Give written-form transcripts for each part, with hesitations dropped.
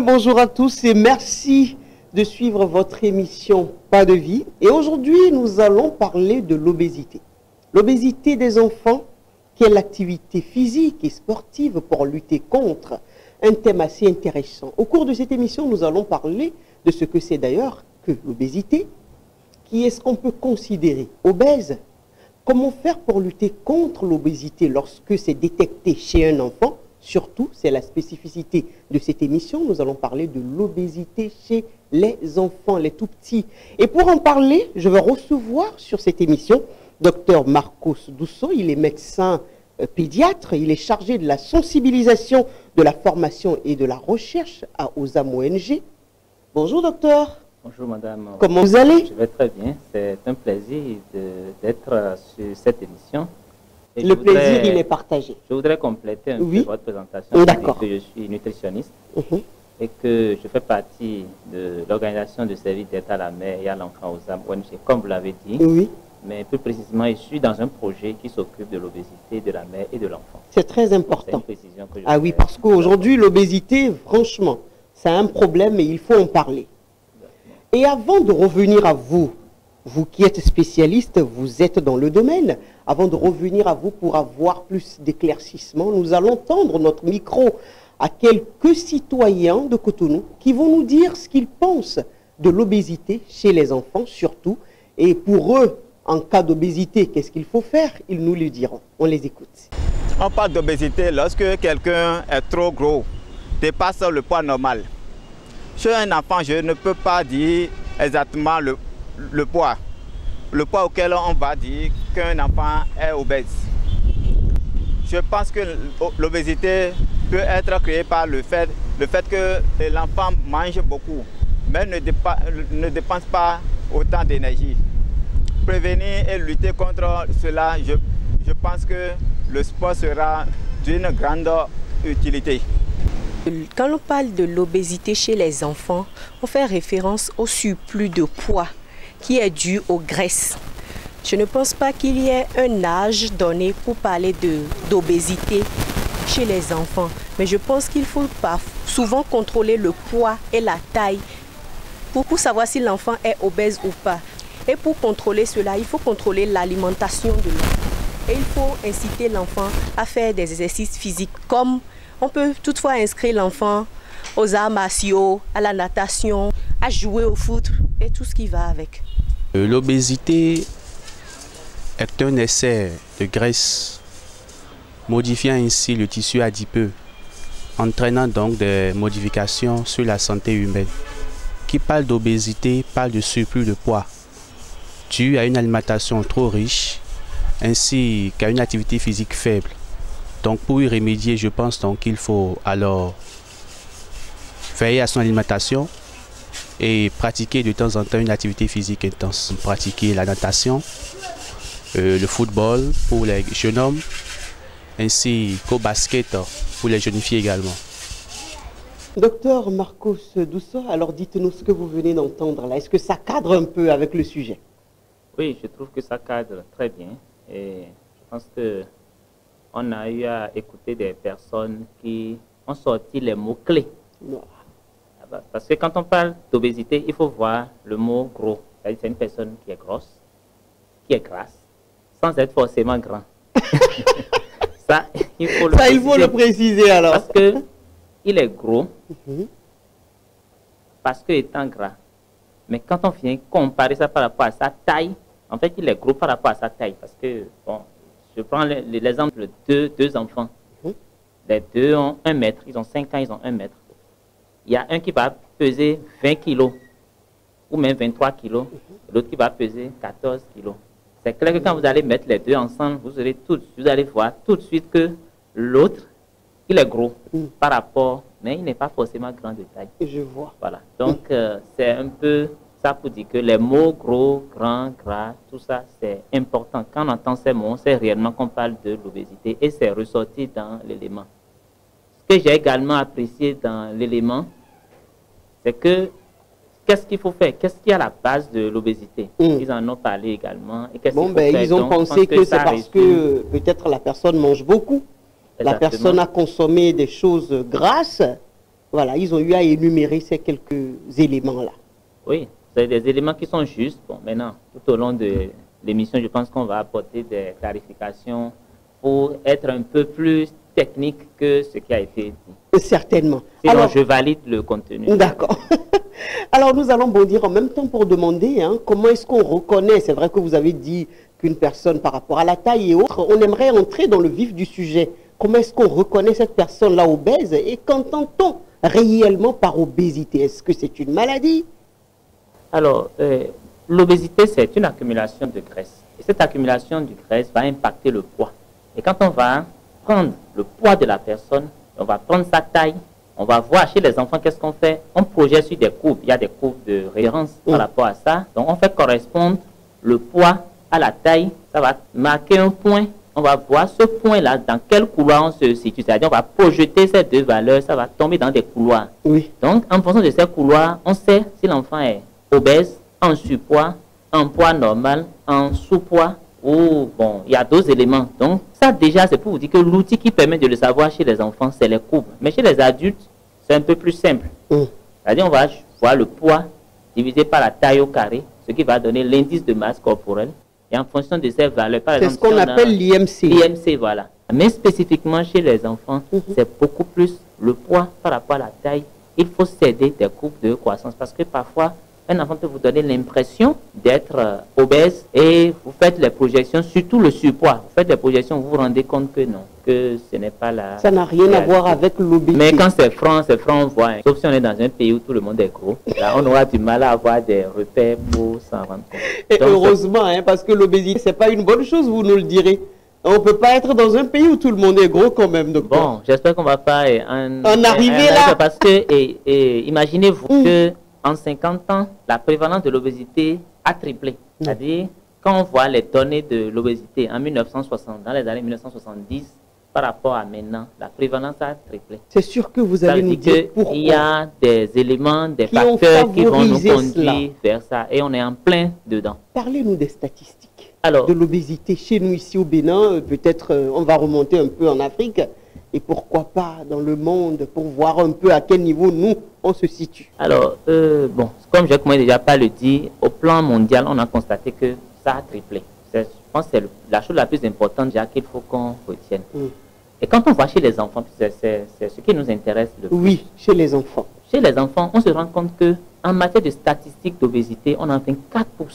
Bonjour à tous et merci de suivre votre émission Pas de vie. Et aujourd'hui, nous allons parler de l'obésité. L'obésité des enfants, quelle activité physique et sportive pour lutter contre? Un thème assez intéressant. Au cours de cette émission, nous allons parler de ce que c'est d'ailleurs que l'obésité. Qui est-ce qu'on peut considérer obèse? Comment faire pour lutter contre l'obésité lorsque c'est détecté chez un enfant? Surtout, c'est la spécificité de cette émission. Nous allons parler de l'obésité chez les enfants, les tout-petits. Et pour en parler, je vais recevoir sur cette émission Dr Marcos Dousso. Il est médecin pédiatre. Il est chargé de la sensibilisation, de la formation et de la recherche à OSAM ONG. Bonjour docteur. Bonjour madame. Comment vous allez? Je vais très bien. C'est un plaisir d'être sur cette émission. Le plaisir, il est partagé. Je voudrais compléter un peu votre présentation. D'accord. Que je suis nutritionniste et que je fais partie de l'organisation de services d'aide à la mère et à l'enfant OSAM ONG, comme vous l'avez dit. Oui. Mais plus précisément, je suis dans un projet qui s'occupe de l'obésité de la mère et de l'enfant. C'est très important. C'est une précision que je Ah oui, parce qu'aujourd'hui, l'obésité, franchement, c'est un problème et il faut en parler. Et avant de revenir à vous, vous qui êtes spécialiste, vous êtes dans le domaine, avant de revenir à vous pour avoir plus d'éclaircissement, nous allons tendre notre micro à quelques citoyens de Cotonou qui vont nous dire ce qu'ils pensent de l'obésité chez les enfants surtout. Et pour eux, en cas d'obésité, qu'est-ce qu'il faut faire? Ils nous le diront. On les écoute. On parle d'obésité lorsque quelqu'un est trop gros, dépasse le poids normal. Chez un enfant, je ne peux pas dire exactement le poids auquel on va dire qu'un enfant est obèse. Je pense que l'obésité peut être créée par le fait que l'enfant mange beaucoup, mais ne dépense pas autant d'énergie. Prévenir et lutter contre cela, je pense que le sport sera d'une grande utilité. Quand on parle de l'obésité chez les enfants, on fait référence au surplus de poids qui est dû aux graisses. Je ne pense pas qu'il y ait un âge donné pour parler d'obésité chez les enfants. Mais je pense qu'il faut souvent contrôler le poids et la taille pour savoir si l'enfant est obèse ou pas. Et pour contrôler cela, il faut contrôler l'alimentation de l'enfant. Et il faut inciter l'enfant à faire des exercices physiques comme on peut toutefois inscrire l'enfant aux arts martiaux, à la natation, à jouer au foot et tout ce qui va avec. L'obésité est un excès de graisse, modifiant ainsi le tissu adipeux, entraînant donc des modifications sur la santé humaine. Qui parle d'obésité parle de surplus de poids, dû à une alimentation trop riche, ainsi qu'à une activité physique faible. Donc pour y remédier, je pense donc qu'il faut alors veiller à son alimentation et pratiquer de temps en temps une activité physique intense. Pratiquer la natation, le football pour les jeunes hommes, ainsi qu'au basket pour les jeunes filles également. Docteur Marcos Dousso, alors dites-nous ce que vous venez d'entendre là. Est-ce que ça cadre un peu avec le sujet? Oui, je trouve que ça cadre très bien. Et je pense que on a eu à écouter des personnes qui ont sorti les mots-clés. Parce que quand on parle d'obésité, il faut voir le mot gros. C'est une personne qui est grosse, qui est grasse, sans être forcément grand. Ça, il faut le préciser alors. Parce qu'il est gros, parce qu'il est gras. Mais quand on vient comparer ça par rapport à sa taille, en fait, il est gros par rapport à sa taille. Parce que, bon, je prends l'exemple de deux enfants. Les deux ont 1 mètre, ils ont 5 ans, ils ont 1 mètre. Il y a un qui va peser 20 kilos, ou même 23 kilos, l'autre qui va peser 14 kilos. C'est clair que quand vous allez mettre les deux ensemble, vous allez voir tout de suite que l'autre, il est gros par rapport, mais il n'est pas forcément grand de taille. Je vois. Voilà. Donc, c'est un peu ça pour dire que les mots gros, grand, gras, tout ça, c'est important. Quand on entend ces mots, c'est réellement qu'on parle de l'obésité et c'est ressorti dans l'élément. Ce que j'ai également apprécié dans l'élément, c'est que qu'est-ce qu'il faut faire? Qu'est-ce qui est à la base de l'obésité? Ils en ont parlé également. Et bon, ils ont pensé que c'est parce que peut-être la personne mange beaucoup. Exactement. La personne a consommé des choses grasses Voilà, ils ont eu à énumérer ces quelques éléments-là. Oui, c'est des éléments qui sont justes. Bon, maintenant, tout au long de l'émission, je pense qu'on va apporter des clarifications pour être un peu plus technique que ce qui a été dit. Certainement. Sinon, Alors, je valide le contenu. D'accord. Alors, nous allons bondir en même temps pour demander comment est-ce qu'on reconnaît, c'est vrai que vous avez dit qu'une personne par rapport à la taille et autres, on aimerait entrer dans le vif du sujet. Comment est-ce qu'on reconnaît cette personne-là obèse et qu'entend-on réellement par obésité? Est-ce que c'est une maladie? Alors, l'obésité, c'est une accumulation de graisse. Et cette accumulation de graisse va impacter le poids. Et quand on va prendre le poids de la personne, on va prendre sa taille, on va voir chez les enfants qu'est-ce qu'on fait. On projette sur des courbes. Il y a des courbes de référence par rapport à ça. Donc, on fait correspondre le poids à la taille. Ça va marquer un point. On va voir ce point-là, dans quel couloir on se situe. C'est-à-dire, on va projeter ces deux valeurs. Ça va tomber dans des couloirs. Oui. Donc, en fonction de ces couloirs, on sait si l'enfant est obèse, en surpoids, en poids normal, en sous-poids, ou bon, il y a d'autres éléments. Donc, ça déjà, c'est pour vous dire que l'outil qui permet de le savoir chez les enfants, c'est les courbes. Mais chez les adultes, c'est un peu plus simple. C'est-à-dire, on va voir le poids divisé par la taille au carré, ce qui va donner l'indice de masse corporelle. Et en fonction de ces valeurs, par exemple, c'est ce qu'on appelle l'IMC. L'IMC, voilà. Mais spécifiquement chez les enfants, c'est beaucoup plus le poids par rapport à la taille. Il faut s'aider des courbes de croissance parce que parfois, un enfant peut vous donner l'impression d'être obèse et vous faites les projections, surtout le surpoids. Vous faites les projections, vous vous rendez compte que non, que ce n'est pas la... Ça n'a rien à voir avec l'obésité. Mais quand c'est franc, on voit. Sauf si on est dans un pays où tout le monde est gros. Là, on aura du mal à avoir des repères pour s'en rendre compte. Et donc, heureusement, parce que l'obésité, c'est pas une bonne chose, vous nous le direz. On ne peut pas être dans un pays où tout le monde est gros quand même, docteur. Bon, j'espère qu'on va pas en arriver là. Parce que, imaginez-vous que en 50 ans, la prévalence de l'obésité a triplé. C'est-à-dire, quand on voit les données de l'obésité en 1960, dans les années 1970, par rapport à maintenant, la prévalence a triplé. C'est sûr que vous allez nous dire pourquoi. Il y a des éléments, des facteurs qui vont nous conduire vers ça. Et on est en plein dedans. Parlez-nous des statistiques de l'obésité chez nous ici au Bénin. Peut-être on va remonter un peu en Afrique. Et pourquoi pas dans le monde pour voir un peu à quel niveau nous, on se situe. Alors, bon, comme j'ai déjà pas le dit, au plan mondial, on a constaté que ça a triplé. Je pense que c'est la chose la plus importante déjà qu'il faut qu'on retienne. Et quand on voit chez les enfants, c'est ce qui nous intéresse le plus. Oui, chez les enfants. Chez les enfants, on se rend compte que en matière de statistiques d'obésité, on a 24%.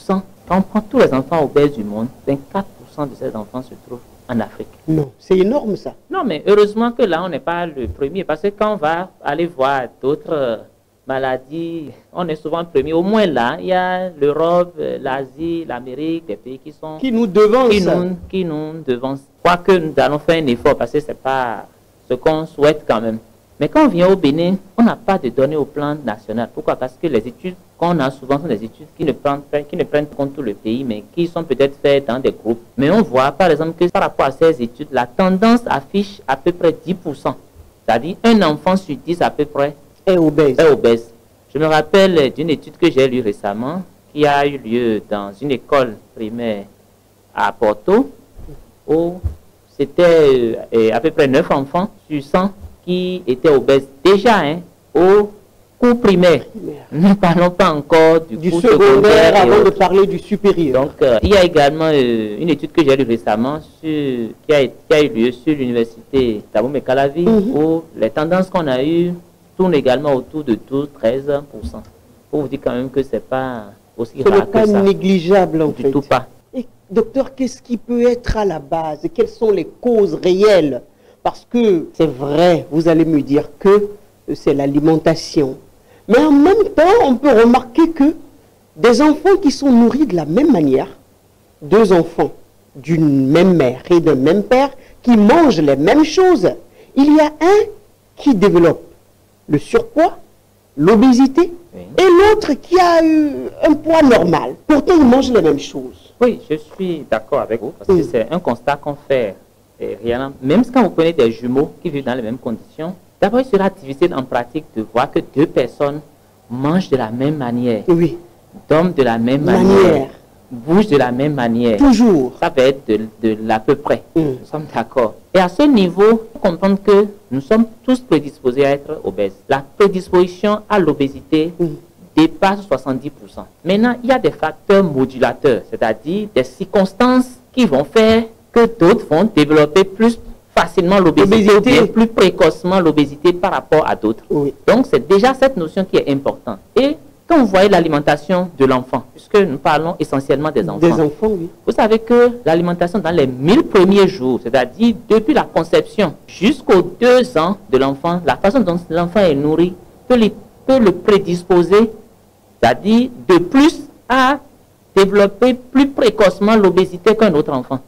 Quand on prend tous les enfants obèses du monde, 24% de ces enfants se trouvent en Afrique. Non, c'est énorme ça. Non, mais heureusement que là, on n'est pas le premier, parce que quand on va aller voir d'autres maladies, on est souvent premier. Au moins là, il y a l'Europe, l'Asie, l'Amérique, des pays qui sont... Qui nous devancent. Qui nous devancent. Je crois que nous allons faire un effort, parce que ce n'est pas ce qu'on souhaite quand même. Mais quand on vient au Bénin, on n'a pas de données au plan national. Pourquoi? Parce que les études qu'on a souvent sont des études qui ne prennent compte tout le pays, mais qui sont peut-être faites dans des groupes. Mais on voit par exemple que par rapport à ces études, la tendance affiche à peu près 10%. C'est-à-dire un enfant sur 10 à peu près est obèse. Je me rappelle d'une étude que j'ai lue récemment, qui a eu lieu dans une école primaire à Porto, où c'était à peu près 9 enfants sur 100 qui étaient obèses déjà au cours primaire. Ne parlons pas encore du cours secondaire avant de parler du supérieur. Donc, il y a également une étude que j'ai lue récemment qui a eu lieu sur l'université Tabombe Calavi, où les tendances qu'on a eues tournent également autour de 12-13%. Pour vous dire quand même que ce n'est pas aussi rare que ça. Ce n'est pas négligeable en fait. Du tout pas. Et, docteur, qu'est-ce qui peut être à la base? Quelles sont les causes réelles? Parce que c'est vrai, vous allez me dire que c'est l'alimentation. Mais en même temps, on peut remarquer que des enfants qui sont nourris de la même manière, deux enfants d'une même mère et d'un même père, qui mangent les mêmes choses, il y a un qui développe le surpoids, l'obésité, et l'autre qui a eu un poids normal. Pourtant, ils mangent les mêmes choses. Oui, je suis d'accord avec vous, parce que c'est un constat qu'on fait. Même quand vous prenez des jumeaux qui vivent dans les mêmes conditions, d'abord, il sera difficile en pratique de voir que 2 personnes mangent de la même manière, dorment de la même manière, bouge de la même manière. Toujours. Ça va être de l'à peu près. Nous sommes d'accord. Et à ce niveau, il faut comprendre que nous sommes tous prédisposés à être obèses. La prédisposition à l'obésité dépasse 70%. Maintenant, il y a des facteurs modulateurs, c'est-à-dire des circonstances qui vont faire que d'autres vont développer plus facilement l'obésité ou bien plus précocement l'obésité par rapport à d'autres. Oui. Donc, c'est déjà cette notion qui est importante. Et quand vous voyez l'alimentation de l'enfant, puisque nous parlons essentiellement des enfants. Des enfants, oui. Vous savez que l'alimentation dans les 1000 premiers jours, c'est-à-dire depuis la conception jusqu'aux 2 ans de l'enfant, la façon dont l'enfant est nourri peut le prédisposer, c'est-à-dire de plus à développer plus précocement l'obésité qu'un autre enfant.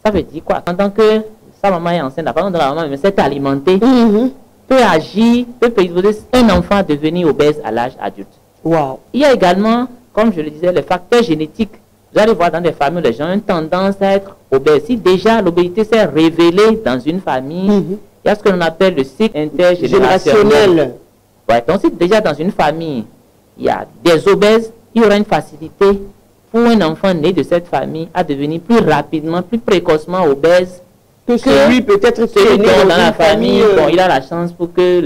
Ça veut dire quoi? Pendant que sa maman est enceinte, la façon dont la maman s'est alimentée peut agir, peut prédisposer un enfant à devenir obèse à l'âge adulte. Wow. Il y a également, comme je le disais, les facteurs génétiques. Vous allez voir dans des familles, les gens ont une tendance à être obèses. Si déjà l'obésité s'est révélée dans une famille, il y a ce que l'on appelle le cycle intergénérationnel. Ouais, donc si déjà dans une famille, il y a des obèses, il y aura une facilité pour un enfant né de cette famille à devenir plus rapidement, plus précocement obèse que celui peut-être qui est né dans la famille. Bon, il a la chance pour que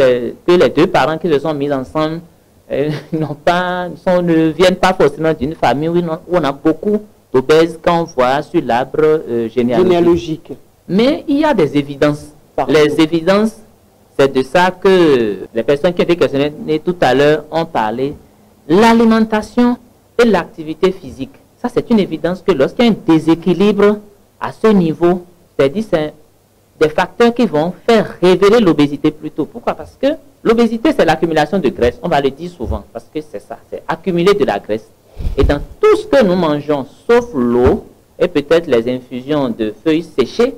les 2 parents qui se sont mis ensemble ne viennent pas forcément d'une famille où on a beaucoup d'obèses quand on voit sur l'arbre généalogique. Mais il y a des évidences. Les évidences, c'est de ça que les personnes qui ont été questionnées tout à l'heure ont parlé. L'alimentation et l'activité physique. Ça, c'est une évidence que lorsqu'il y a un déséquilibre à ce niveau, c'est-à-dire c'est des facteurs qui vont faire révéler l'obésité plus tôt. Pourquoi? Parce que l'obésité, c'est l'accumulation de graisse. On va le dire souvent, parce que c'est ça, c'est accumuler de la graisse. Et dans tout ce que nous mangeons, sauf l'eau et peut-être les infusions de feuilles séchées,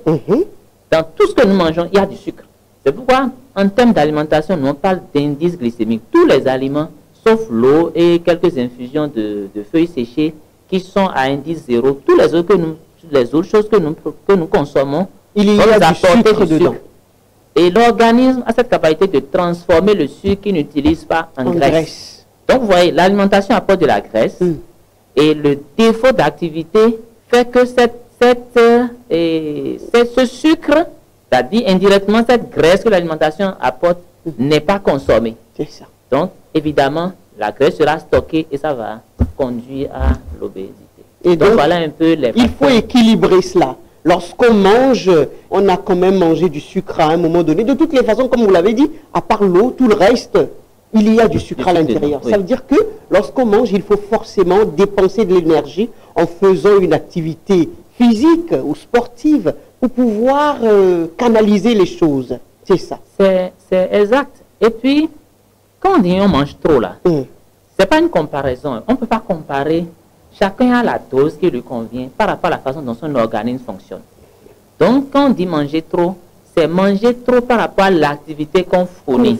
dans tout ce que nous mangeons, il y a du sucre. C'est pourquoi, en termes d'alimentation, nous on parle d'indice glycémique. Tous les aliments, sauf l'eau et quelques infusions de feuilles séchées qui sont à indice 0, tous les autres choses que nous consommons, il y a du sucre dedans. Et l'organisme a cette capacité de transformer le sucre qu'il n'utilise pas en graisse. Donc, vous voyez, l'alimentation apporte de la graisse et le défaut d'activité fait que ce sucre, c'est-à-dire indirectement cette graisse que l'alimentation apporte, n'est pas consommée. C'est ça. Donc, évidemment, la graisse sera stockée et ça va conduire à l'obésité. Et donc, voilà un peu les il faut équilibrer cela. Lorsqu'on mange, on a quand même mangé du sucre à un moment donné. De toutes les façons, comme vous l'avez dit, à part l'eau, tout le reste, il y a du sucre à l'intérieur. Ça veut dire que lorsqu'on mange, il faut forcément dépenser de l'énergie en faisant une activité physique ou sportive pour pouvoir canaliser les choses. C'est ça. C'est exact. Et puis, quand on dit on mange trop là, c'est pas une comparaison. On ne peut pas comparer. Chacun a la dose qui lui convient par rapport à la façon dont son organisme fonctionne. Donc, quand on dit manger trop, c'est manger trop par rapport à l'activité qu'on fournit.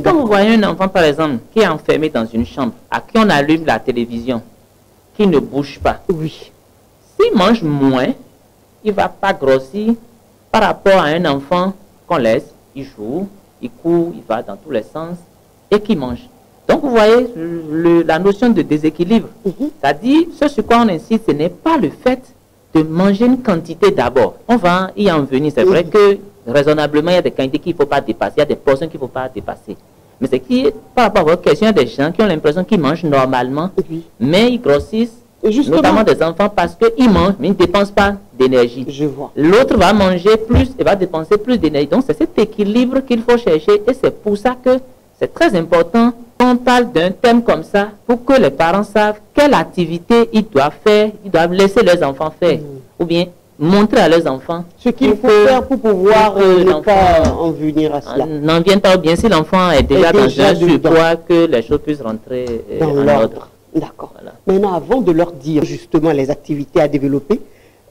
Quand vous voyez un enfant, par exemple, qui est enfermé dans une chambre, à qui on allume la télévision, qui ne bouge pas, s'il mange moins, il ne va pas grossir par rapport à un enfant qu'on laisse, il joue, il court, il va dans tous les sens et qui mange. Donc, vous voyez la notion de déséquilibre. C'est-à-dire, ce sur quoi on insiste, ce n'est pas le fait de manger une quantité d'abord. On va y en venir. C'est vrai que, raisonnablement, il y a des quantités qu'il ne faut pas dépasser. Il y a des portions qu'il ne faut pas dépasser. Mais c'est qui, par rapport à votre question, il y a des gens qui ont l'impression qu'ils mangent normalement, mais ils grossissent, notamment des enfants, parce qu'ils mangent, mais ils ne dépensent pas d'énergie. L'autre va manger plus et va dépenser plus d'énergie. Donc, c'est cet équilibre qu'il faut chercher. Et c'est pour ça que c'est très important qu'on parle d'un thème comme ça pour que les parents savent quelle activité ils doivent faire, ils doivent laisser leurs enfants faire, ou bien montrer à leurs enfants ce qu'il faut faire pour pouvoir ne pas en venir à cela. N'en vienne pas, ou bien si l'enfant est déjà dans un surpoids, que les choses puissent rentrer dans l'ordre. D'accord. Voilà. Maintenant, avant de leur dire justement les activités à développer,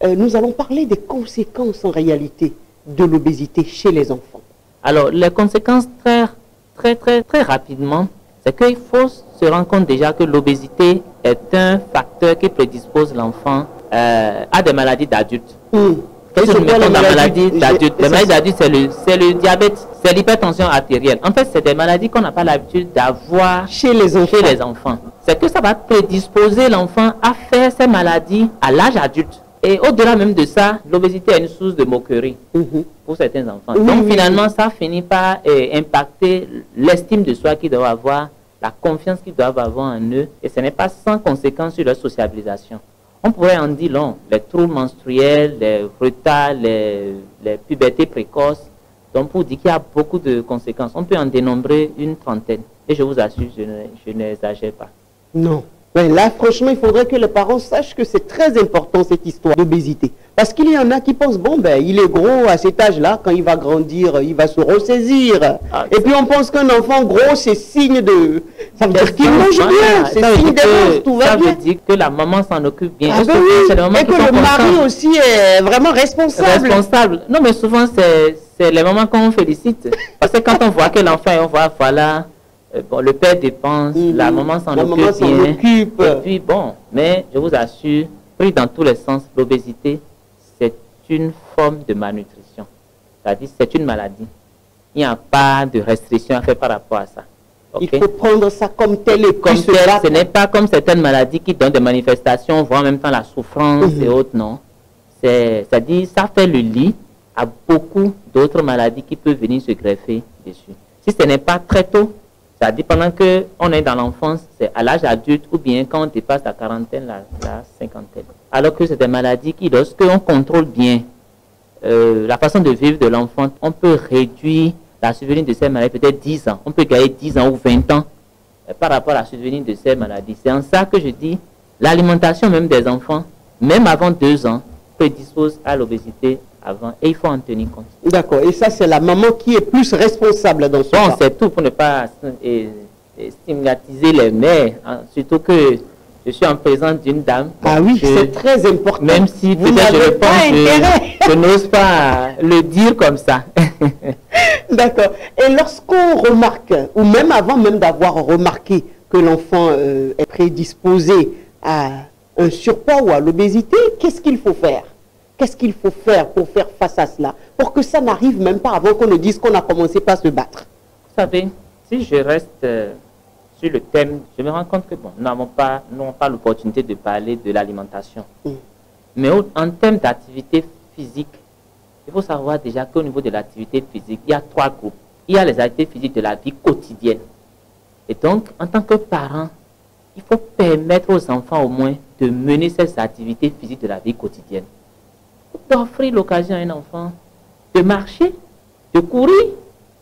nous allons parler des conséquences en réalité de l'obésité chez les enfants. Alors, les conséquences très rapidement, c'est qu'il faut se rendre compte déjà que l'obésité est un facteur qui prédispose l'enfant à des maladies d'adultes. Les maladies d'adultes, c'est le diabète, C'est l'hypertension artérielle. En fait, c'est des maladies qu'on n'a pas l'habitude d'avoir Chez les enfants. C'est que ça va prédisposer l'enfant à faire ces maladies à l'âge adulte. Et au-delà même de ça, l'obésité est une source de moquerie pour certains enfants. Donc finalement, ça finit par impacter l'estime de soi qu'ils doivent avoir, la confiance qu'ils doivent avoir en eux. Et ce n'est pas sans conséquence sur leur sociabilisation. On pourrait en dire long, les troubles menstruels, les retards, les pubertés précoces. Donc pour dire qu'il y a beaucoup de conséquences, on peut en dénombrer une trentaine. Et je vous assure, je n'exagère pas. Non. Mais là, franchement, il faudrait que les parents sachent que c'est très important cette histoire d'obésité. Parce qu'il y en a qui pensent, bon, ben, il est gros à cet âge-là, quand il va grandir, il va se ressaisir. Et puis on pense qu'un enfant gros, c'est signe de... Ça veut dire qu'il mange bien, c'est signe d'avance, tout va bien. Ça veut dire que la maman s'en occupe bien. Ah ben oui, et que le mari aussi est vraiment responsable. Non, mais souvent, c'est les mamans qu'on félicite. Parce que quand on voit que l'enfant, on voit, voilà... Bon, le père dépense, la maman s'en occupe bien. Et puis bon, mais je vous assure, pris dans tous les sens, l'obésité, c'est une forme de malnutrition. C'est-à-dire, c'est une maladie. Il n'y a pas de restriction à faire par rapport à ça. Okay? Il faut prendre ça comme tel et comme tel. Ce n'est pas comme certaines maladies qui donnent des manifestations, voire en même temps la souffrance et autres, non. C'est-à-dire, ça fait le lit à beaucoup d'autres maladies qui peuvent venir se greffer dessus. Si ce n'est pas très tôt, c'est-à-dire pendant qu'on est dans l'enfance, c'est à l'âge adulte ou bien quand on dépasse la quarantaine, la cinquantaine. Alors que c'est des maladies qui, lorsqu'on contrôle bien la façon de vivre de l'enfant, on peut réduire la survenue de ces maladies peut-être 10 ans. On peut gagner 10 ans ou 20 ans par rapport à la survenue de ces maladies. C'est en ça que je dis, l'alimentation même des enfants, même avant 2 ans, prédispose à l'obésité avant, et il faut en tenir compte. D'accord, et ça c'est la maman qui est plus responsable dans ce cas. Bon, c'est tout pour ne pas stigmatiser les mères, hein, surtout que je suis en présence d'une dame. Ah oui, c'est très important. Même si peut-être je n'ose pas le dire comme ça. D'accord, et lorsqu'on remarque, ou même avant même d'avoir remarqué que l'enfant est prédisposé à un surpoids ou à l'obésité, qu'est-ce qu'il faut faire? Qu'est-ce qu'il faut faire pour faire face à cela? Pour que ça n'arrive même pas avant qu'on ne dise qu'on a commencé par se battre. Vous savez, si je reste sur le thème, je me rends compte que bon, nous n'avons pas l'opportunité de parler de l'alimentation. Mais en termes d'activité physique, il faut savoir déjà qu'au niveau de l'activité physique, il y a 3 groupes. Il y a les activités physiques de la vie quotidienne. Et donc, en tant que parent, il faut permettre aux enfants au moins de mener ces activités physiques de la vie quotidienne. D'offrir l'occasion à un enfant de marcher, de courir,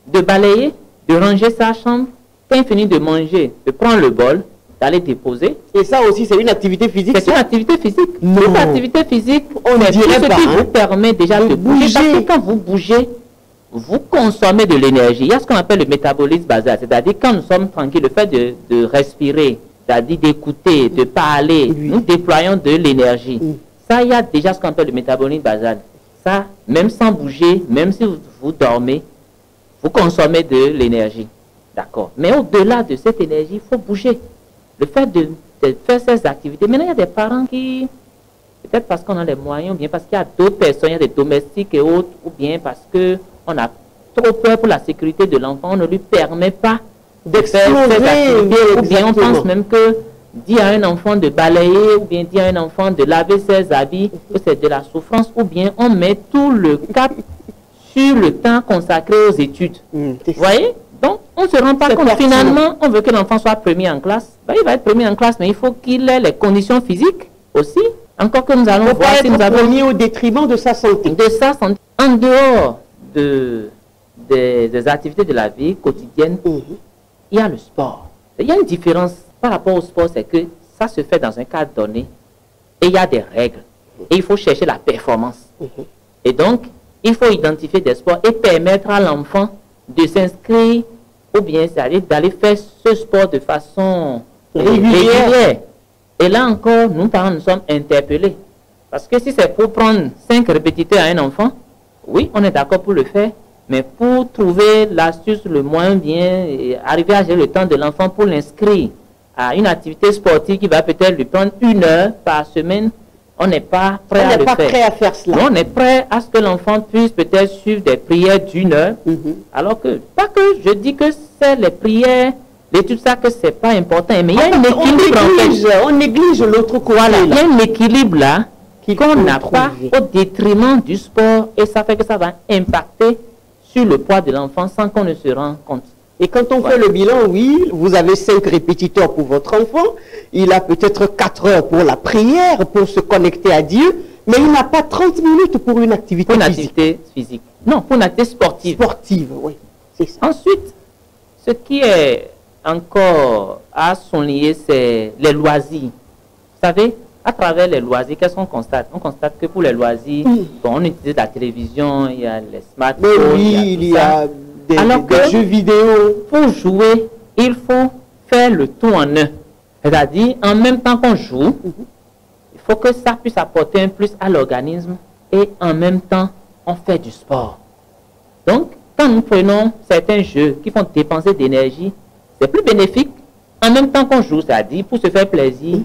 de balayer, de ranger sa chambre, quand il finit de manger, de prendre le bol, d'aller déposer. Et ça aussi, c'est une activité physique? C'est une activité physique. Cette activité physique, on dirait ce qui vous permet déjà de bouger. Parce que quand vous bougez, vous consommez de l'énergie. Il y a ce qu'on appelle le métabolisme basal. C'est-à-dire quand nous sommes tranquilles, le fait de respirer, c'est-à-dire d'écouter, de parler, nous déployons de l'énergie. Ça, il y a déjà ce qu'on appelle le métabolisme basal. Ça, même sans bouger, même si vous dormez, vous consommez de l'énergie. D'accord. Mais au-delà de cette énergie, il faut bouger. Le fait de faire ces activités. Maintenant, il y a des parents qui, peut-être parce qu'on a les moyens, ou bien parce qu'il y a d'autres personnes, il y a des domestiques et autres, ou bien parce qu'on a trop peur pour la sécurité de l'enfant, on ne lui permet pas de faire ces activités. Ou bien on pense même que dire à un enfant de balayer, ou bien dire à un enfant de laver ses habits, que c'est de la souffrance, ou bien on met tout le cap sur le temps consacré aux études. Vous voyez? Donc, on ne se rend pas compte. Finalement, on veut que l'enfant soit premier en classe. Ben, il va être premier en classe, mais il faut qu'il ait les conditions physiques aussi. Encore que nous allons voir si nous avons premier au détriment de sa santé. De sa santé. En dehors des activités de la vie quotidienne, il y a le sport. Il y a une différence par rapport au sport, c'est que ça se fait dans un cadre donné et il y a des règles. Et il faut chercher la performance. Et donc, il faut identifier des sports et permettre à l'enfant de s'inscrire ou bien d'aller faire ce sport de façon régulière. Et là encore, nous parents nous sommes interpellés. Parce que si c'est pour prendre 5 répétiteurs à un enfant, oui, on est d'accord pour le faire. Mais pour trouver l'astuce, le moins bien, et arriver à gérer le temps de l'enfant pour l'inscrire à une activité sportive qui va peut-être lui prendre 1 heure par semaine, on n'est pas prêt On à n'est le pas faire. prêt à faire cela. Nous, on est prêt à ce que l'enfant puisse peut-être suivre des prières d'1 heure, alors que, pas que je dis que c'est les prières, l'étude ça que c'est pas important, mais il y a un équilibre en fait. On néglige l'autre côté. Voilà, il y a un équilibre là Qu'il qu'on faut n'a pas trouver. au détriment du sport et ça fait que ça va impacter sur le poids de l'enfant sans qu'on ne se rende compte. Et quand on fait le bilan, oui, vous avez 5 répétiteurs pour votre enfant, il a peut-être 4 heures pour la prière, pour se connecter à Dieu, mais il n'a pas 30 minutes pour une activité Pour une physique. activité physique. Non, pour une activité sportive. Sportive, oui, c'est ça. Ensuite, ce qui est encore à souligner, c'est les loisirs. Vous savez, à travers les loisirs, qu'est-ce qu'on constate? On constate que pour les loisirs, bon, on utilise la télévision, il y a les smartphones, Mais oui, il y a des jeux vidéo. Pour jouer, il faut faire le tout en un. C'est-à-dire, en même temps qu'on joue, il faut que ça puisse apporter un plus à l'organisme et en même temps, on fait du sport. Donc, quand nous prenons certains jeux qui font dépenser d'énergie, c'est plus bénéfique en même temps qu'on joue, c'est-à-dire pour se faire plaisir,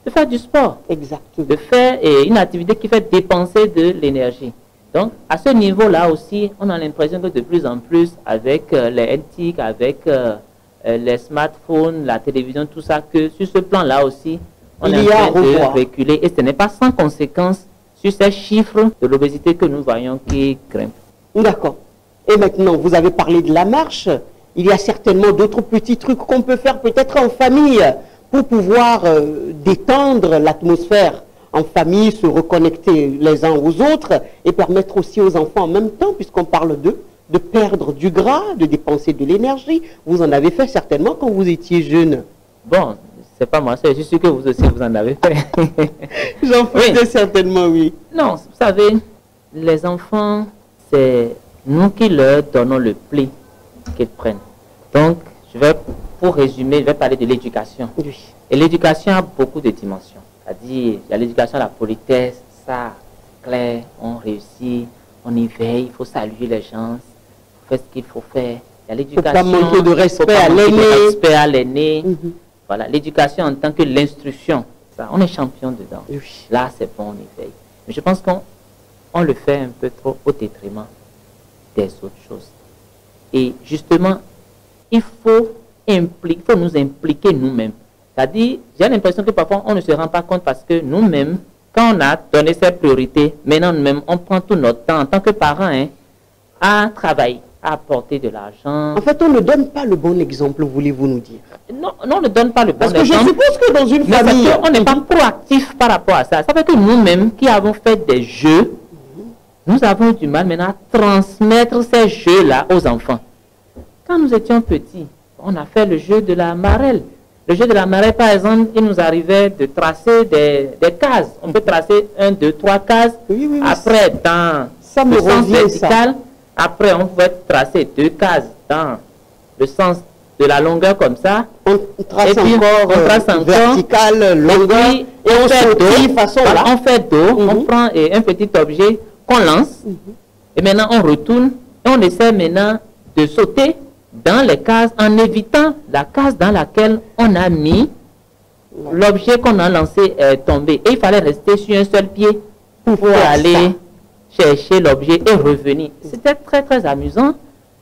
de faire du sport, Exactement. de faire une activité qui fait dépenser de l'énergie. Donc, à ce niveau-là aussi, on a l'impression que de plus en plus, avec les NTIC, avec les smartphones, la télévision, tout ça, que sur ce plan-là aussi, on est en train de reculer. Et ce n'est pas sans conséquence sur ces chiffres de l'obésité que nous voyons qui grimpent. D'accord. Et maintenant, vous avez parlé de la marche. Il y a certainement d'autres petits trucs qu'on peut faire peut-être en famille pour pouvoir détendre l'atmosphère en famille, se reconnecter les uns aux autres et permettre aussi aux enfants en même temps, puisqu'on parle d'eux, de perdre du gras, de dépenser de l'énergie. Vous en avez fait certainement quand vous étiez jeune. Bon, c'est pas moi, je suis sûr que vous aussi vous en avez fait. J'en faisais certainement, oui. Non, vous savez, les enfants, c'est nous qui leur donnons le pli qu'ils prennent. Donc, pour résumer, je vais parler de l'éducation. Oui. Et l'éducation a beaucoup de dimensions. C'est-à-dire, il y a l'éducation à la politesse, ça, clair, on réussit, on y veille, il faut saluer les gens, il faut faire ce qu'il faut faire. Il y a l'éducation. Il ne faut pas manquer de respect à l'aîné. Voilà, l'éducation en tant que l'instruction, ça, on est champion dedans. Oui. Là, c'est bon, on y veille. Mais je pense qu'on le fait un peu trop au détriment des autres choses. Et justement, il faut nous impliquer nous-mêmes. C'est-à-dire, j'ai l'impression que parfois on ne se rend pas compte parce que nous-mêmes, quand on a donné cette priorité, maintenant nous-mêmes, on prend tout notre temps en tant que parents à travailler, à apporter de l'argent. En fait, on ne donne pas le bon exemple, voulez-vous nous dire? Non, on ne donne pas le bon exemple. Parce que je suppose que dans une famille... on n'est pas proactif par rapport à ça. Ça fait que nous-mêmes qui avons fait des jeux, nous avons du mal maintenant à transmettre ces jeux-là aux enfants. Quand nous étions petits, on a fait le jeu de la marelle. Le jeu de la marelle, par exemple, il nous arrivait de tracer des cases. On peut tracer 1, 2, 3 cases. Oui, après, dans le sens vertical, après, on pouvait tracer 2 cases dans le sens de la longueur comme ça. On trace encore vertical, longueur, et on fait dos. On fait dos, on prend un petit objet qu'on lance, et maintenant on retourne, et on essaie maintenant de sauter dans les cases en évitant la case dans laquelle on a mis l'objet qu'on a lancé tomber. Et il fallait rester sur un seul pied pour aller chercher l'objet et revenir. C'était très très amusant.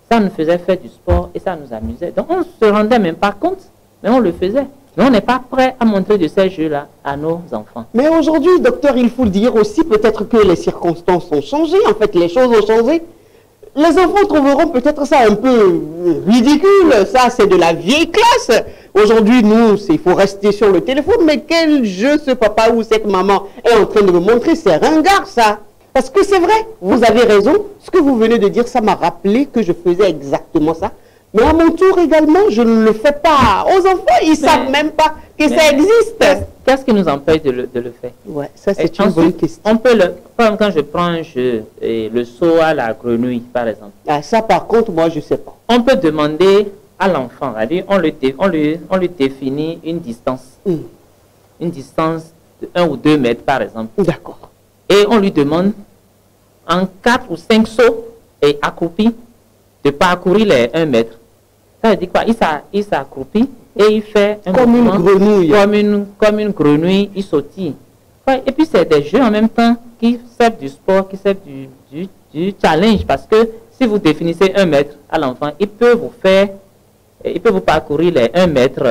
Ça nous faisait faire du sport et ça nous amusait. Donc on ne se rendait même pas compte, mais on le faisait. Mais on n'est pas prêt à montrer de ces jeux-là à nos enfants. Mais aujourd'hui, docteur, il faut le dire aussi, peut-être que les circonstances ont changé. En fait, les choses ont changé. Les enfants trouveront peut-être ça un peu ridicule. Ça, c'est de la vieille classe. Aujourd'hui, nous, il faut rester sur le téléphone. Mais quel jeu ce papa ou cette maman est en train de me montrer? C'est ringard, ça. Parce que c'est vrai, vous avez raison. Ce que vous venez de dire, ça m'a rappelé que je faisais exactement ça. Mais à mon tour également, je ne le fais pas. Aux enfants, ils ne savent même pas que ça existe. Qu'est-ce qui nous empêche de le faire? Ouais, ça c'est une bonne question. On peut par exemple, quand je prends un jeu, le saut à la grenouille, par exemple. Ah, ça par contre, moi je ne sais pas. On peut demander à l'enfant, on lui définit une distance. Une distance de 1 ou 2 mètres, par exemple. D'accord. Et on lui demande, en 4 ou 5 sauts et accroupi, de parcourir les 1 mètre. Ça veut dire quoi? Il s'accroupit et il fait un comme une grenouille. Comme une grenouille, il sautille. Ouais, et puis c'est des jeux en même temps qui servent du sport, qui servent du challenge, parce que si vous définissez 1 mètre à l'enfant, il peut vous parcourir les 1 mètre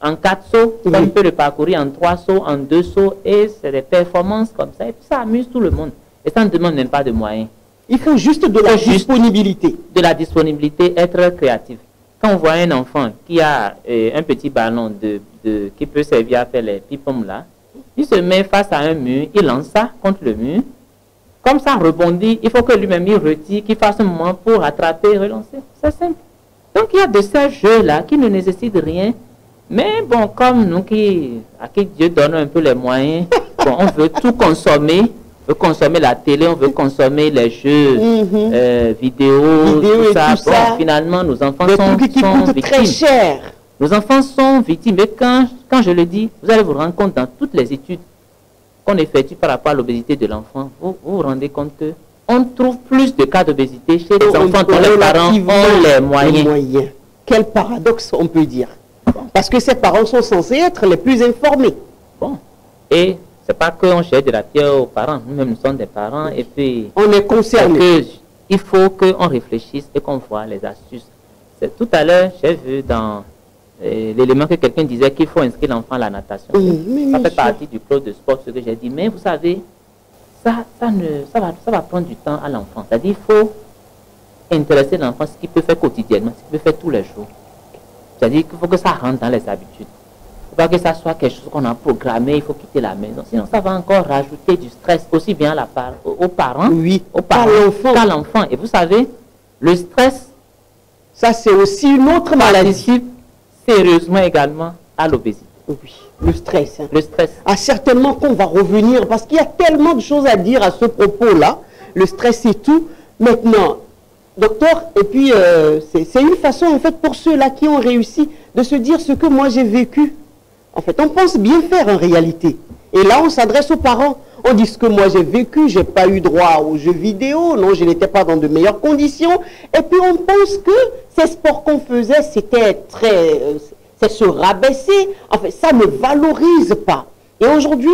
en 4 sauts, comme il peut le parcourir en 3 sauts, en 2 sauts, et c'est des performances comme ça, et puis ça amuse tout le monde. Et ça ne demande même pas de moyens. Il faut juste de la disponibilité. De la disponibilité, être créatif. Quand on voit un enfant qui a un petit ballon qui peut servir à faire les pipons là, il se met face à un mur, il lance ça contre le mur. Comme ça rebondit, il faut que lui-même il retire, qu'il fasse un moment pour attraper et relancer. C'est simple. Donc il y a de ces jeux-là qui ne nécessitent rien. Mais bon, comme nous à qui Dieu donne un peu les moyens, bon, on veut tout consommer. On veut consommer la télé, on veut consommer les jeux vidéo tout ça. Bon, finalement, nos enfants sont victimes. Très cher. Nos enfants sont victimes. Et quand je le dis, vous allez vous rendre compte dans toutes les études qu'on effectue par rapport à l'obésité de l'enfant, vous vous rendez compte qu'on trouve plus de cas d'obésité chez les enfants dont les parents ont les moyens. Quel paradoxe on peut dire. Parce que ces parents sont censés être les plus informés. Bon. Et c'est pas qu'on jette de la pierre aux parents. Nous-mêmes, nous sommes des parents. Et puis, on est concernés. Il faut qu'on réfléchisse et qu'on voit les astuces. Tout à l'heure, j'ai vu dans l'élément que quelqu'un disait qu'il faut inscrire l'enfant à la natation. Ça fait partie du club de sport, ce que j'ai dit. Mais vous savez, ça va prendre du temps à l'enfant. C'est-à-dire qu'il faut intéresser l'enfant ce qu'il peut faire quotidiennement, ce qu'il peut faire tous les jours. C'est-à-dire qu'il faut que ça rentre dans les habitudes. Il ne faut pas que ça soit quelque chose qu'on a programmé, il faut quitter la maison. Sinon, ça va encore rajouter du stress aussi bien aux parents, qu'à l'enfant. Et vous savez, le stress, ça c'est aussi une autre maladie. Sérieusement également à l'obésité. Oui, le stress. Le stress. Ah, certainement qu'on va revenir, parce qu'il y a tellement de choses à dire à ce propos-là. Le stress et tout. Maintenant, docteur, et puis c'est une façon en fait pour ceux-là qui ont réussi de se dire ce que moi j'ai vécu. En fait, on pense bien faire en réalité. Et là, on s'adresse aux parents. On dit ce que moi j'ai vécu, j'ai pas eu droit aux jeux vidéo, non, je n'étais pas dans de meilleures conditions. Et puis on pense que ces sports qu'on faisait, c'était c'est se rabaisser. En fait, ça ne valorise pas. Et aujourd'hui,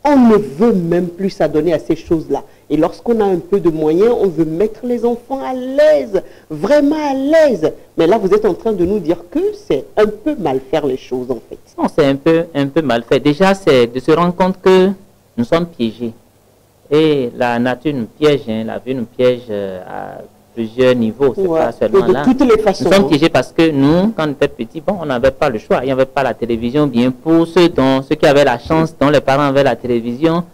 on ne veut même plus s'adonner à ces choses-là. Et lorsqu'on a un peu de moyens, on veut mettre les enfants à l'aise, vraiment à l'aise. Mais là, vous êtes en train de nous dire que c'est un peu mal faire les choses, en fait. Non, c'est un peu mal fait. Déjà, c'est de se rendre compte que nous sommes piégés. Et la nature nous piège, hein, la vie nous piège à plusieurs niveaux. C'est pas seulement là. De toutes les façons. Nous sommes piégés parce que nous, quand on était petits, bon, on n'avait pas le choix. Il n'y avait pas la télévision. Bien pour ceux qui avaient la chance, dont les parents avaient la télévision,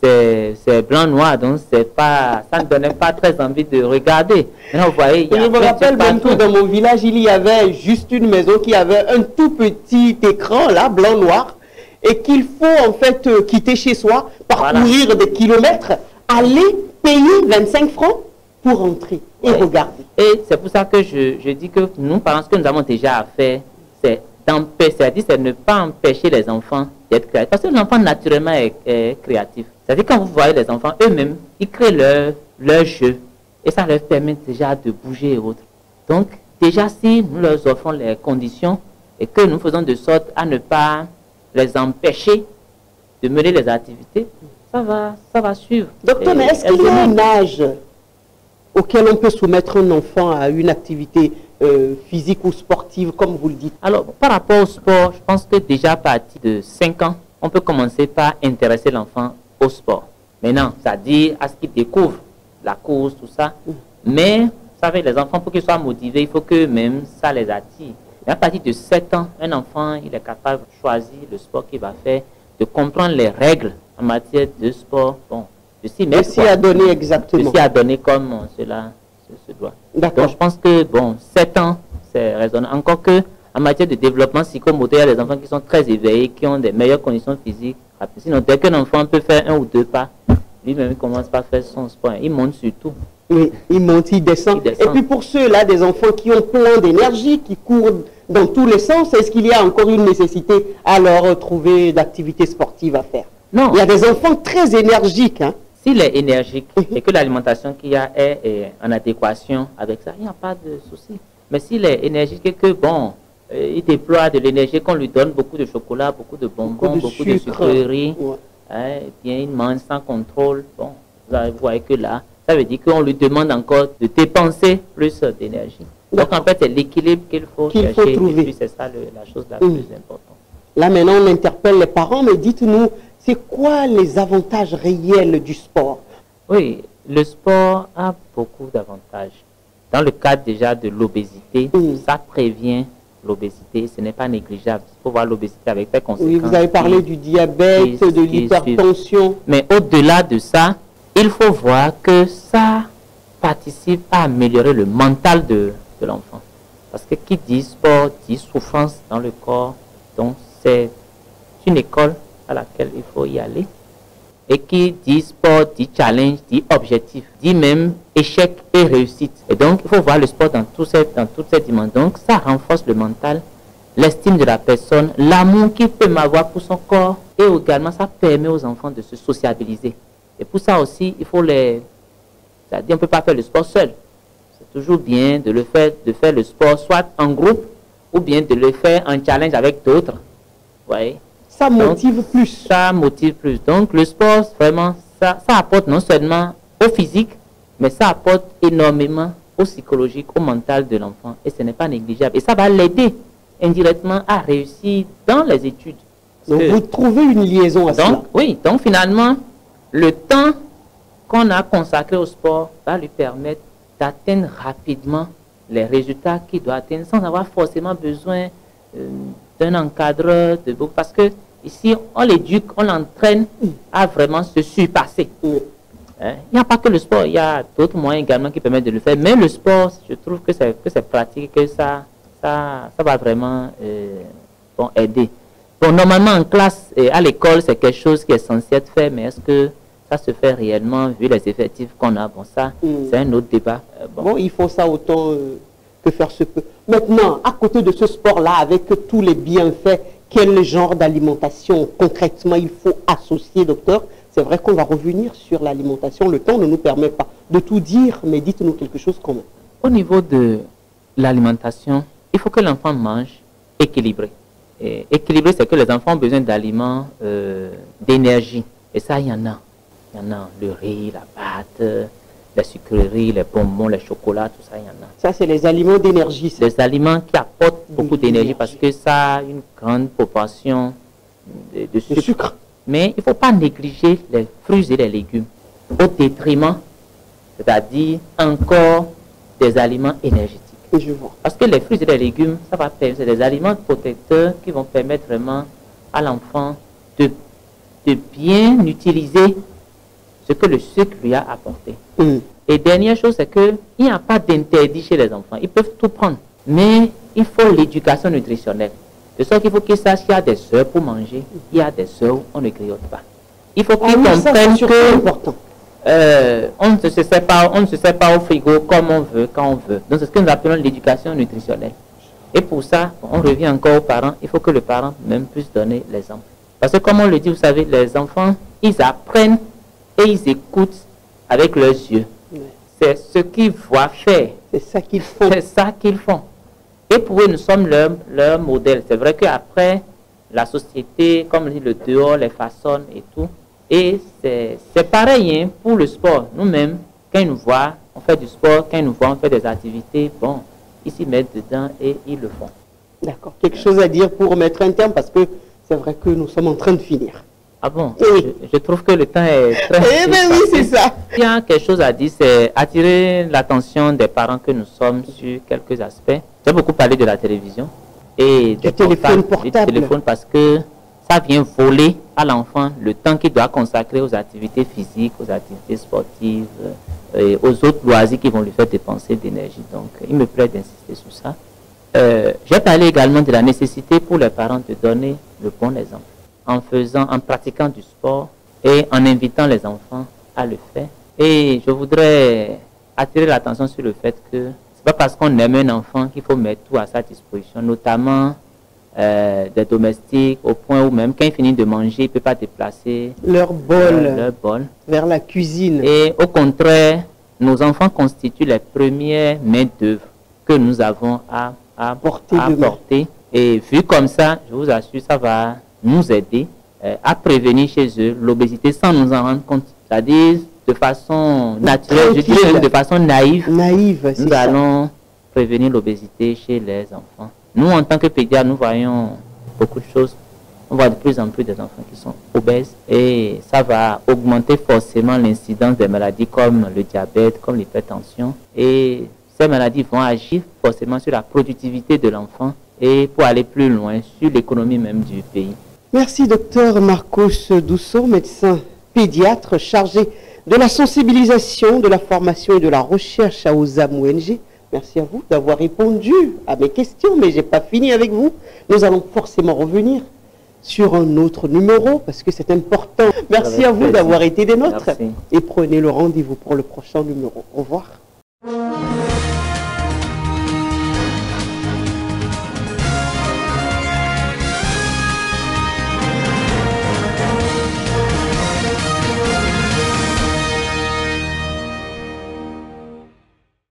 c'est blanc-noir, donc ça ne donnait pas très envie de regarder. Maintenant, vous voyez, je me rappelle même que dans mon village, il y avait juste une maison qui avait un tout petit écran, là, blanc-noir, et qu'il faut en fait quitter chez soi, parcourir des kilomètres, aller payer 25 francs pour entrer et regarder. Et c'est pour ça que je dis que nous, par ce que nous avons déjà à faire, c'est ne pas empêcher les enfants d'être créatifs. Parce que l'enfant naturellement est créatif. C'est-à-dire quand vous voyez les enfants eux-mêmes, ils créent leur jeu. Et ça leur permet déjà de bouger et autres. Donc, déjà si nous leur offrons les conditions et que nous faisons de sorte à ne pas les empêcher de mener les activités, ça va suivre. Docteur, mais est-ce qu'il y a un âge auquel on peut soumettre un enfant à une activité physique ou sportive, comme vous le dites? Alors, par rapport au sport, je pense que déjà à partir de 5 ans, on peut commencer par intéresser l'enfant au sport. Maintenant, c'est-à-dire à ce qu'il découvre la course, tout ça. Mais, vous savez, les enfants, pour qu'ils soient motivés, il faut que même ça les attire. Et à partir de 7 ans, un enfant, il est capable de choisir le sport qu'il va faire, de comprendre les règles en matière de sport. Bon, de s'y adonner exactement. De s'y adonner comme cela se doit. Donc, je pense que, bon, 7 ans, c'est raisonnable. Encore que, en matière de développement psychomoteur, il y a des enfants qui sont très éveillés, qui ont des meilleures conditions physiques. Sinon, dès qu'un enfant peut faire 1 ou 2 pas, lui-même commence par faire son sport. Il monte sur tout. Oui, il monte, il descend. Et puis pour ceux-là, des enfants qui ont plein d'énergie, qui courent dans tous les sens, est-ce qu'il y a encore une nécessité à leur trouver d'activités sportives à faire? Non. Il y a des enfants très énergiques. Hein? S'il est énergique et que l'alimentation qu'il y a est en adéquation avec ça, il n'y a pas de souci. Mais s'il est énergique et que, bon, il déploie de l'énergie, qu'on lui donne beaucoup de chocolat, beaucoup de bonbons, beaucoup de sucreries, hein, et bien il mange sans contrôle. Bon, vous voyez que là, ça veut dire qu'on lui demande encore de dépenser plus d'énergie. Donc en fait, c'est l'équilibre qu'il faut chercher. Trouver. Et puis c'est ça la chose la plus importante. Là maintenant, on interpelle les parents, mais dites-nous, c'est quoi les avantages réels du sport? Oui, le sport a beaucoup d'avantages. Dans le cadre déjà de l'obésité, ça prévient l'obésité, ce n'est pas négligeable. Il faut voir l'obésité avec ses conséquences. Oui, vous avez parlé du diabète, de l'hypertension. Mais au-delà de ça, il faut voir que ça participe à améliorer le mental de l'enfant. Parce que qui dit sport dit souffrance dans le corps. Donc c'est une école à laquelle il faut y aller. Et qui dit sport, dit challenge, dit objectif, dit même échec et réussite. Et donc, il faut voir le sport dans toutes ces dimensions. Donc, ça renforce le mental, l'estime de la personne, l'amour qu'il peut avoir pour son corps. Et également, ça permet aux enfants de se sociabiliser. Et pour ça aussi, il faut c'est-à-dire, on ne peut pas faire le sport seul. C'est toujours bien de faire le sport soit en groupe ou bien de le faire en challenge avec d'autres. Vous voyez? Ça motive plus. Ça motive plus. Donc, le sport, vraiment, ça apporte non seulement au physique, mais ça apporte énormément au psychologique, au mental de l'enfant. Et ce n'est pas négligeable. Et ça va l'aider indirectement à réussir dans les études. Donc, vous trouvez une liaison à ça? Oui. Donc, finalement, le temps qu'on a consacré au sport va lui permettre d'atteindre rapidement les résultats qu'il doit atteindre sans avoir forcément besoin d'un encadreur, parce que ici, on l'éduque, on l'entraîne à vraiment se surpasser. Hein? Il n'y a pas que le sport, il y a d'autres moyens également qui permettent de le faire. Mais le sport, je trouve que c'est pratique, que ça va vraiment aider. Bon, normalement, en classe et à l'école, c'est quelque chose qui est censé être fait, mais est-ce que ça se fait réellement, vu les effectifs qu'on a? Bon, ça, c'est un autre débat. Bon, il faut ça autant que faire se peut. Maintenant, à côté de ce sport-là, avec tous les bienfaits, quel genre d'alimentation concrètement il faut associer, docteur? C'est vrai qu'on va revenir sur l'alimentation. Le temps ne nous permet pas de tout dire, mais dites-nous quelque chose quand même. Au niveau de l'alimentation, il faut que l'enfant mange équilibré. Et équilibré, c'est que les enfants ont besoin d'aliments, d'énergie. Et ça, il y en a. Il y en a le riz, la pâte, les sucreries, les bonbons, les chocolats, tout ça, il y en a. Ça, c'est les aliments d'énergie. Les aliments qui apportent beaucoup d'énergie parce que ça a une grande proportion de sucre. Mais il ne faut pas négliger les fruits et les légumes au détriment, c'est-à-dire encore des aliments énergétiques. Je vois. Parce que les fruits et les légumes, c'est des aliments protecteurs qui vont permettre vraiment à l'enfant de bien utiliser ce que le sucre lui a apporté. Et dernière chose, c'est qu'il n'y a pas d'interdit chez les enfants. Ils peuvent tout prendre. Mais il faut l'éducation nutritionnelle. De sorte qu'il faut qu'ils sachent qu'il y a des heures pour manger, il y a des heures où on ne grignote pas. Il faut qu'ils comprennent que on ne se sert pas au frigo comme on veut, quand on veut. Donc c'est ce que nous appelons l'éducation nutritionnelle. Et pour ça, on revient encore aux parents. Il faut que le parent même puisse donner l'exemple. Parce que comme on le dit, vous savez, les enfants, ils apprennent et ils écoutent avec leurs yeux. C'est ce qu'ils voient faire. C'est ça qu'ils font. C'est ça qu'ils font. Et pour eux, nous sommes leur modèle. C'est vrai qu'après, la société, comme dit, le dehors, les façonne et tout. Et c'est pareil hein, pour le sport. Nous-mêmes, quand ils nous voient, on fait du sport. Quand ils nous voient, on fait des activités. Bon, ils s'y mettent dedans et ils le font. D'accord. Quelque chose à dire pour mettre un terme parce que c'est vrai que nous sommes en train de finir. Ah bon? Oui. Je trouve que le temps est très... Eh bien oui, c'est ça. Il y a quelque chose à dire, c'est attirer l'attention des parents que nous sommes sur quelques aspects. J'ai beaucoup parlé de la télévision et du téléphone portable. Du téléphone parce que ça vient voler à l'enfant le temps qu'il doit consacrer aux activités physiques, aux activités sportives, et aux autres loisirs qui vont lui faire dépenser d'énergie. Donc, il me plaît d'insister sur ça. J'ai parlé également de la nécessité pour les parents de donner le bon exemple. En pratiquant du sport et en invitant les enfants à le faire. Et je voudrais attirer l'attention sur le fait que c'est pas parce qu'on aime un enfant qu'il faut mettre tout à sa disposition, notamment des domestiques, au point où même quand il finit de manger, il ne peut pas déplacer leur bol vers la cuisine. Et au contraire, nos enfants constituent les premières mains d'œuvre que nous avons à porter. Et vu comme ça, je vous assure, ça va nous aider à prévenir chez eux l'obésité sans nous en rendre compte. C'est-à-dire de façon naturelle, je dirais même de façon naïve. Nous allons prévenir l'obésité chez les enfants. Nous, en tant que pédiatres, nous voyons beaucoup de choses. On voit de plus en plus des enfants qui sont obèses et ça va augmenter forcément l'incidence des maladies comme le diabète, comme l'hypertension. Et ces maladies vont agir forcément sur la productivité de l'enfant et pour aller plus loin, sur l'économie même du pays. Merci, docteur Marcos Dousso, médecin pédiatre chargé de la sensibilisation, de la formation et de la recherche à OSAM ONG. Merci à vous d'avoir répondu à mes questions, mais je n'ai pas fini avec vous. Nous allons forcément revenir sur un autre numéro parce que c'est important. Merci à vous d'avoir été des nôtres et prenez le rendez-vous pour le prochain numéro. Au revoir.